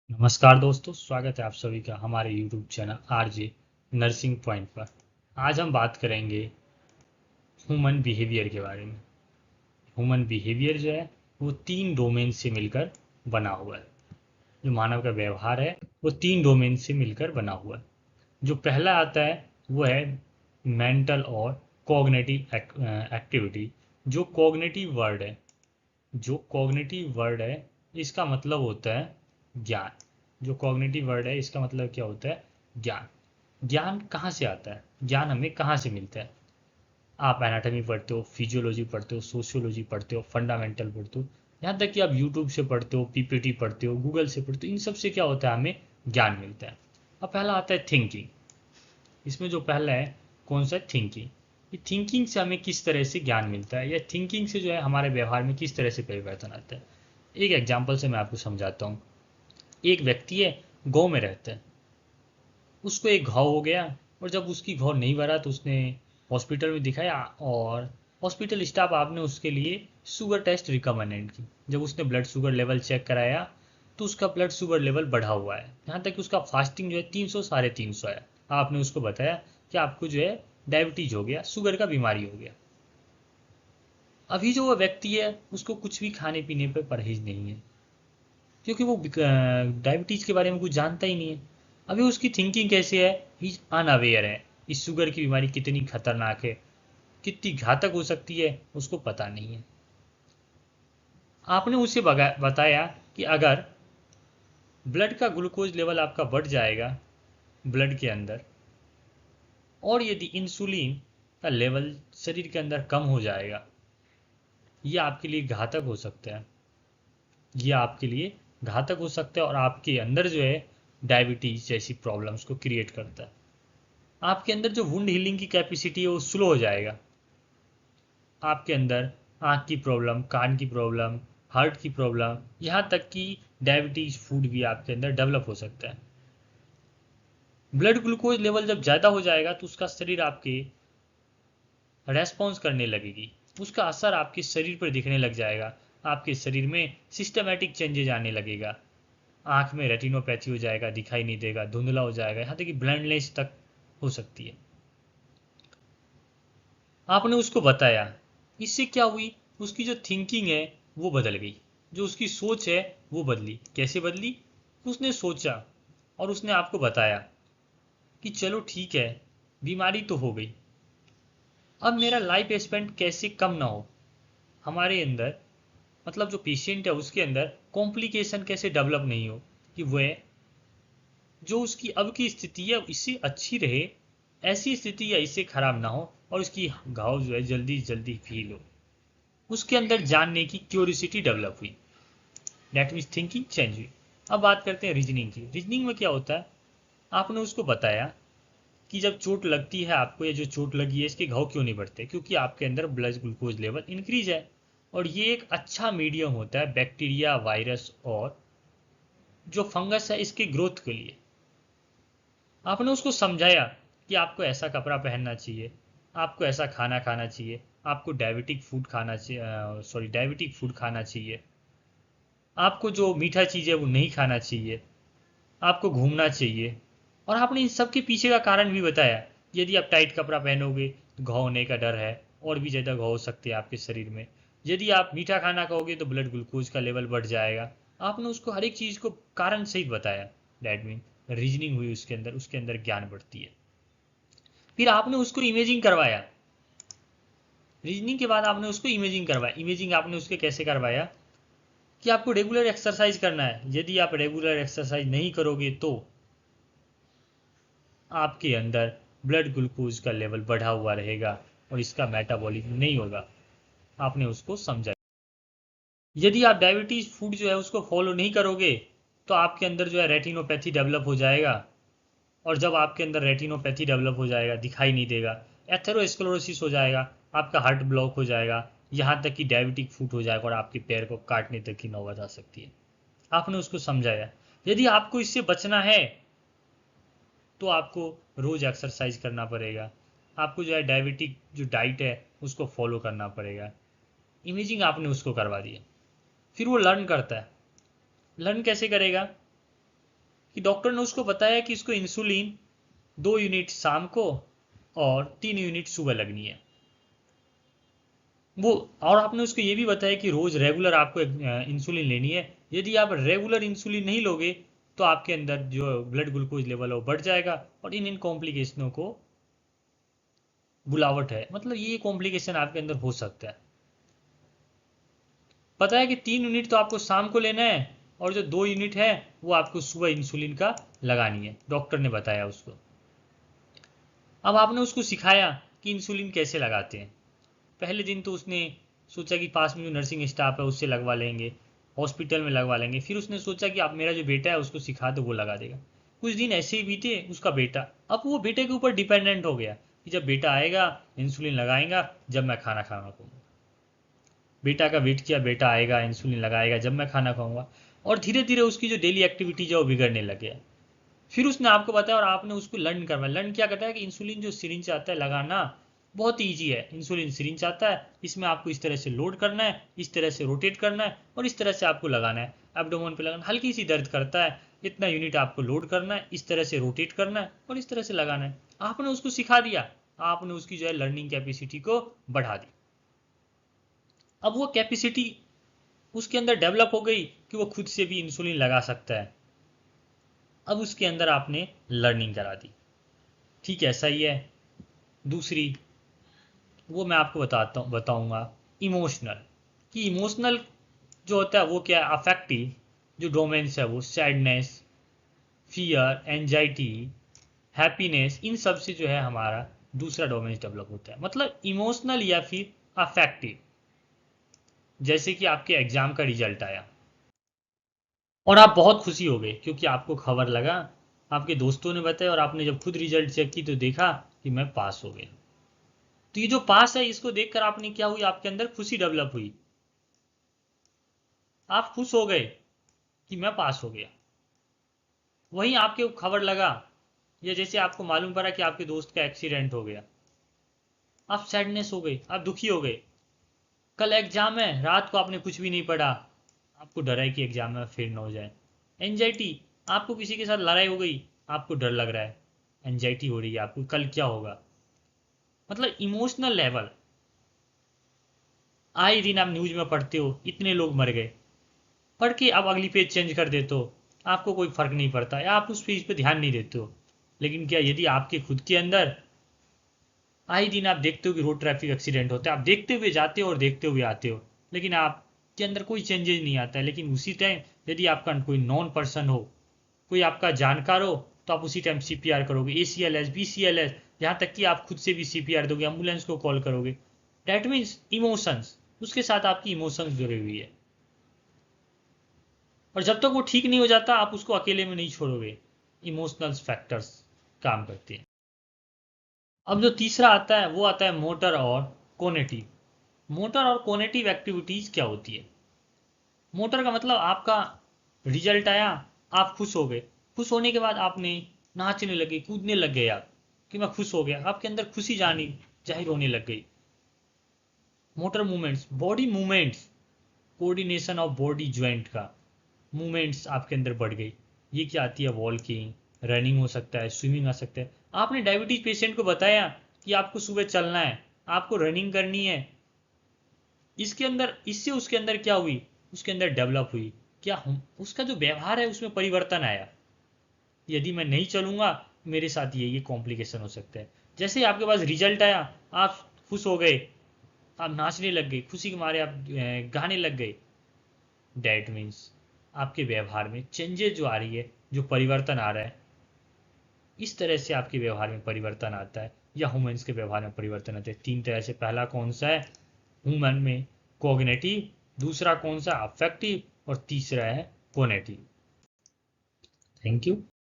नमस्कार दोस्तों, स्वागत है आप सभी का हमारे YouTube channel RJ nursing point पर। आज हम बात करेंगे ह्यूमन बिहेवियर के बारे में। ह्यूमन बिहेवियर जो है वो 3 डोमेन से मिलकर बना हुआ है। जो मानव का व्यवहार है वो 3 डोमेन से मिलकर बना हुआ है। जो पहला आता है वो है मेंटल और कॉग्निटिव एक्टिविटी। जो कॉग्निटिव वर्ड है जो कॉग्निटिव वर्ड है इसका मतलब होता है ज्ञान। जो कॉग्निटिव वर्ड है इसका मतलब क्या होता है? ज्ञान। ज्ञान कहाँ से आता है? ज्ञान हमें कहाँ से मिलता है? आप एनाटॉमी पढ़ते हो, फिजियोलॉजी पढ़ते हो, सोशियोलॉजी पढ़ते हो, फंडामेंटल पढ़ते हो, यहाँ तक कि आप यूट्यूब से पढ़ते हो, पीपीटी पढ़ते हो, गूगल से पढ़ते हो, इन सब से क्या होता है? हमें ज्ञान मिलता है। अब पहला आता है थिंकिंग। इसमें जो पहला है कौन सा? थिंकिंग। ये थिंकिंग से हमें किस तरह से ज्ञान मिलता है या थिंकिंग से जो है हमारे व्यवहार में किस तरह से परिवर्तन आता है। एक एग्जाम्पल से मैं आपको समझाता हूँ। एक व्यक्ति है, गाँव में रहता है, उसको एक घाव हो गया, और जब उसकी घाव नहीं भरा तो उसने हॉस्पिटल में दिखाया, और हॉस्पिटल स्टाफ आपने उसके लिए शुगर टेस्ट रिकमेंडेड की। जब उसने ब्लड शुगर लेवल चेक कराया तो उसका ब्लड शुगर लेवल बढ़ा हुआ है, यहाँ तक कि उसका फास्टिंग जो है 300 350 है। आपने उसको बताया कि आपको जो है डायबिटीज हो गया, शुगर का बीमारी हो गया। अभी जो वो व्यक्ति है उसको कुछ भी खाने पीने पर परहेज नहीं है, क्योंकि वो डायबिटीज के बारे में कुछ जानता ही नहीं है। अभी उसकी थिंकिंग कैसे है? ही अनअवेयर है। इस शुगर की बीमारी कितनी खतरनाक है, कितनी घातक हो सकती है, उसको पता नहीं है। आपने उसे बताया कि अगर ब्लड का ग्लूकोज लेवल आपका बढ़ जाएगा ब्लड के अंदर, और यदि इंसुलिन का लेवल शरीर के अंदर कम हो जाएगा, ये आपके लिए घातक हो सकता है। ये आपके लिए घातक हो सकता है और आपके अंदर जो है डायबिटीज जैसी प्रॉब्लम्स को क्रिएट करता है। आपके अंदर जो वुंड हीलिंग की कैपेसिटी है वो स्लो हो जाएगा। आपके अंदर आँख की प्रॉब्लम, कान की प्रॉब्लम, हार्ट की प्रॉब्लम, यहाँ तक कि डायबिटीज फूड भी आपके अंदर डेवलप हो सकता है। ब्लड ग्लूकोज लेवल जब ज़्यादा हो जाएगा तो उसका शरीर आपके रेस्पॉन्स करने लगेगी, उसका असर आपके शरीर पर दिखने लग जाएगा। आपके शरीर में सिस्टमेटिक चेंजेज आने लगेगा। आँख में रेटिनोपैथी हो जाएगा, दिखाई नहीं देगा, धुंधला हो जाएगा, यहाँ तक कि ब्लाइंडनेस तक हो सकती है। आपने उसको बताया, इससे क्या हुई? उसकी जो थिंकिंग है वो बदल गई, जो उसकी सोच है वो बदली। कैसे बदली? उसने सोचा और उसने आपको बताया कि चलो ठीक है, बीमारी तो हो गई, अब मेरा लाइफ स्पेंड कैसे कम ना हो। हमारे अंदर, मतलब जो पेशेंट है उसके अंदर कॉम्प्लिकेशन कैसे डेवलप नहीं हो, कि वह जो उसकी अब की स्थिति है इससे अच्छी रहे, ऐसी स्थिति या इससे खराब ना हो, और उसकी घाव जो है जल्दी जल्दी फील हो। उसके अंदर जानने की क्यूरियोसिटी डेवलप हुई। डेट मीन्स थिंकिंग चेंज हुई। अब बात करते हैं रीजनिंग की। रीजनिंग में क्या होता है? आपने उसको बताया कि जब चोट लगती है आपको, या जो चोट लगी है इसके घाव क्यों नहीं बढ़ते? क्योंकि आपके अंदर ब्लड ग्लूकोज लेवल इंक्रीज है, और ये एक अच्छा मीडियम होता है बैक्टीरिया, वायरस और जो फंगस है इसके ग्रोथ के लिए। आपने उसको समझाया कि आपको ऐसा कपड़ा पहनना चाहिए, आपको ऐसा खाना खाना चाहिए, आपको डायबिटिक फूड खाना चाहिए, डायबिटिक फूड खाना चाहिए, आपको जो मीठा चीज़ है वो नहीं खाना चाहिए, आपको घूमना चाहिए। और आपने इन सब के पीछे का कारण भी बताया। यदि आप टाइट कपड़ा पहनोगे तो घाव होने का डर है, और भी ज़्यादा घाव हो सकते हैं आपके शरीर में। यदि आप मीठा खाना खाओगे तो ब्लड ग्लूकोज का लेवल बढ़ जाएगा। आपने उसको हर एक चीज़ को कारण सहित बताया। डैट मीन रीजनिंग हुई उसके अंदर ज्ञान बढ़ती है। फिर आपने उसको इमेजिंग करवाया। रीजनिंग के बाद आपने उसको इमेजिंग करवाया। इमेजिंग आपने उसके कैसे करवाया? कि आपको रेगुलर एक्सरसाइज करना है। यदि आप रेगुलर एक्सरसाइज नहीं करोगे तो आपके अंदर ब्लड ग्लूकोज का लेवल बढ़ा हुआ रहेगा और इसका मेटाबॉलिज्म नहीं होगा। आपने उसको समझा। यदि आप डायबिटीज फूड जो है उसको फॉलो नहीं करोगे तो आपके अंदर जो है रेटिनोपैथी डेवलप हो जाएगा, और जब आपके अंदर रेटिनोपैथी डेवलप हो जाएगा, दिखाई नहीं देगा, एथेरोस्क्लेरोसिस हो जाएगा, आपका हार्ट ब्लॉक हो जाएगा, यहाँ तक कि डायबिटिक फूट हो जाएगा और आपके पैर को काटने तक की नौबत आ सकती है। आपने उसको समझाया। यदि आपको इससे बचना है तो आपको रोज एक्सरसाइज करना पड़ेगा, आपको जो है डायबिटिक जो डाइट है उसको फॉलो करना पड़ेगा। इमेजिंग आपने उसको करवा दिया। फिर वो लर्न करता है। लर्न कैसे करेगा? कि डॉक्टर ने उसको बताया कि इसको इंसुलिन 2 यूनिट शाम को और 3 यूनिट सुबह लगनी है वो। और आपने उसको ये भी बताया कि रोज रेगुलर आपको इंसुलिन लेनी है। यदि आप रेगुलर इंसुलिन नहीं लोगे तो आपके अंदर जो ब्लड ग्लूकोज लेवल है वो बढ़ जाएगा और इन कॉम्प्लिकेशनों को बुलावट है, मतलब ये कॉम्प्लिकेशन आपके अंदर हो सकता है। पता है कि 3 यूनिट तो आपको शाम को लेना है और जो 2 यूनिट है वो आपको सुबह इंसुलिन का लगानी है, डॉक्टर ने बताया उसको। अब आपने उसको सिखाया कि इंसुलिन कैसे लगाते हैं। पहले दिन तो उसने सोचा कि पास में जो नर्सिंग स्टाफ है उससे लगवा लेंगे, हॉस्पिटल में लगवा लेंगे। फिर उसने सोचा कि आप मेरा जो बेटा है उसको सिखा दो, वो लगा देगा। कुछ दिन ऐसे ही बीते, उसका बेटा, अब वो बेटे के ऊपर डिपेंडेंट हो गया कि जब बेटा आएगा इंसुलिन लगाएगा जब मैं खाना खाना खाऊंगा। बेटा का वेट किया, बेटा आएगा इंसुलिन लगाएगा जब मैं खाना खाऊंगा। और धीरे धीरे उसकी जो डेली एक्टिविटीज है वो बिगड़ने लग गया। फिर उसने आपको बताया और आपने उसको लर्न करवाया। लर्न क्या करता है कि इंसुलिन जो सिरिंज आता है लगाना बहुत ईजी है। इंसुलिन सिरिंज आता है, इसमें आपको इस तरह से लोड करना है, इस तरह से रोटेट करना है और इस तरह से आपको लगाना है। एब्डोमेन पे लगाना, हल्की सी दर्द करता है, इतना यूनिट आपको लोड करना है, इस तरह से रोटेट करना है और इस तरह से लगाना है। आपने उसको सिखा दिया, आपने उसकी जो है लर्निंग कैपेसिटी को बढ़ा दी। अब वो कैपेसिटी उसके अंदर डेवलप हो गई कि वो खुद से भी इंसुलिन लगा सकता है। अब उसके अंदर आपने लर्निंग करा दी, ठीक है, सही है। दूसरी वो मैं आपको बताऊंगा इमोशनल, कि इमोशनल जो होता है वो क्या है, अफेक्टिव जो डोमेन्स है वो सैडनेस, फियर, एंजाइटी, हैप्पीनेस, इन सब से जो है हमारा दूसरा डोमेन्स डेवलप होता है। मतलब इमोशनल या फिर अफेक्टिव, जैसे कि आपके एग्जाम का रिजल्ट आया और आप बहुत खुशी हो गए क्योंकि आपको खबर लगा, आपके दोस्तों ने बताया और आपने जब खुद रिजल्ट चेक की तो देखा कि मैं पास हो गया। तो ये जो पास है इसको देखकर आपने क्या हुई, आपके अंदर खुशी डेवलप हुई, आप खुश हो गए कि मैं पास हो गया। वहीं आपके खबर लगा या जैसे आपको मालूम पड़ा कि आपके दोस्त का एक्सीडेंट हो गया, आप सैडनेस हो गए, आप दुखी हो गए। कल एग्जाम है, रात को आपने कुछ भी नहीं पढ़ा, आपको डर है कि एग्जाम में फेल ना हो जाए। एंजाइटी, आपको किसी के साथ लड़ाई हो गई, आपको डर लग रहा है, एंजाइटी हो रही है आपको कल क्या होगा। मतलब इमोशनल लेवल, आए दिन आप न्यूज में पढ़ते हो इतने लोग मर गए, पढ़ के आप अगली पेज चेंज कर देते हो, आपको कोई फर्क नहीं पड़ता या आप उस पेज पे ध्यान नहीं देते हो। लेकिन क्या यदि आपके खुद के अंदर आए दिन आप देखते हो कि रोड ट्रैफिक एक्सीडेंट होता है, आप देखते हुए जाते हो और देखते हुए आते हो, लेकिन आपके अंदर कोई चेंजेस नहीं आता है। लेकिन उसी टाइम यदि आपका कोई नॉन पर्सन हो, कोई आपका जानकार हो, तो आप उसी टाइम सीपीआर करोगे, ACLS BCLS, यहाँ तक कि आप खुद से भी सीपीआर दोगे, एम्बुलेंस को कॉल करोगे। डैट मीन्स इमोशंस, उसके साथ आपकी इमोशंस जुड़ी हुई है। और जब तक वो ठीक नहीं हो जाता आप उसको अकेले में नहीं छोड़ोगे, इमोशनल फैक्टर्स काम करते हैं। अब जो तीसरा आता है वो आता है मोटर और कोनेटिव। मोटर और कोनेटिव एक्टिविटीज क्या होती है। मोटर का मतलब आपका रिजल्ट आया, आप खुश हो गए, खुश होने के बाद आपने नाचने लगे, कूदने लग गए आप कि मैं खुश हो गया, आपके अंदर खुशी जाहिर होने लग गई। Motor movements, body movements, coordination of body joint का मूवमेंट्स आपके अंदर बढ़ गई। ये क्या आती है, वॉकिंग, रनिंग हो सकता है, स्विमिंग आ सकता है। आपने डायबिटीज पेशेंट को बताया कि आपको सुबह चलना है, आपको रनिंग करनी है, इसके अंदर इससे उसके अंदर क्या हुई, उसके अंदर डेवलप हुई क्या, हम उसका जो व्यवहार है उसमें परिवर्तन आया। यदि मैं नहीं चलूंगा मेरे साथ ये कॉम्प्लिकेशन हो सकता है। जैसे ही आपके पास रिजल्ट आया, आप खुश हो गए, आप नाचने लग गए, खुशी के मारे आप गाने लग गए। डैट मीन्स आपके व्यवहार में चेंजेस जो आ रही है, जो परिवर्तन आ रहा है, इस तरह से आपके व्यवहार में परिवर्तन आता है या ह्यूमन्स के व्यवहार में परिवर्तन आता है। 3 तरह से, पहला कौन सा है, ह्यूमन में कॉग्निटिव, दूसरा कौन सा अफेक्टिव और तीसरा है कोनेटिव। Thank you.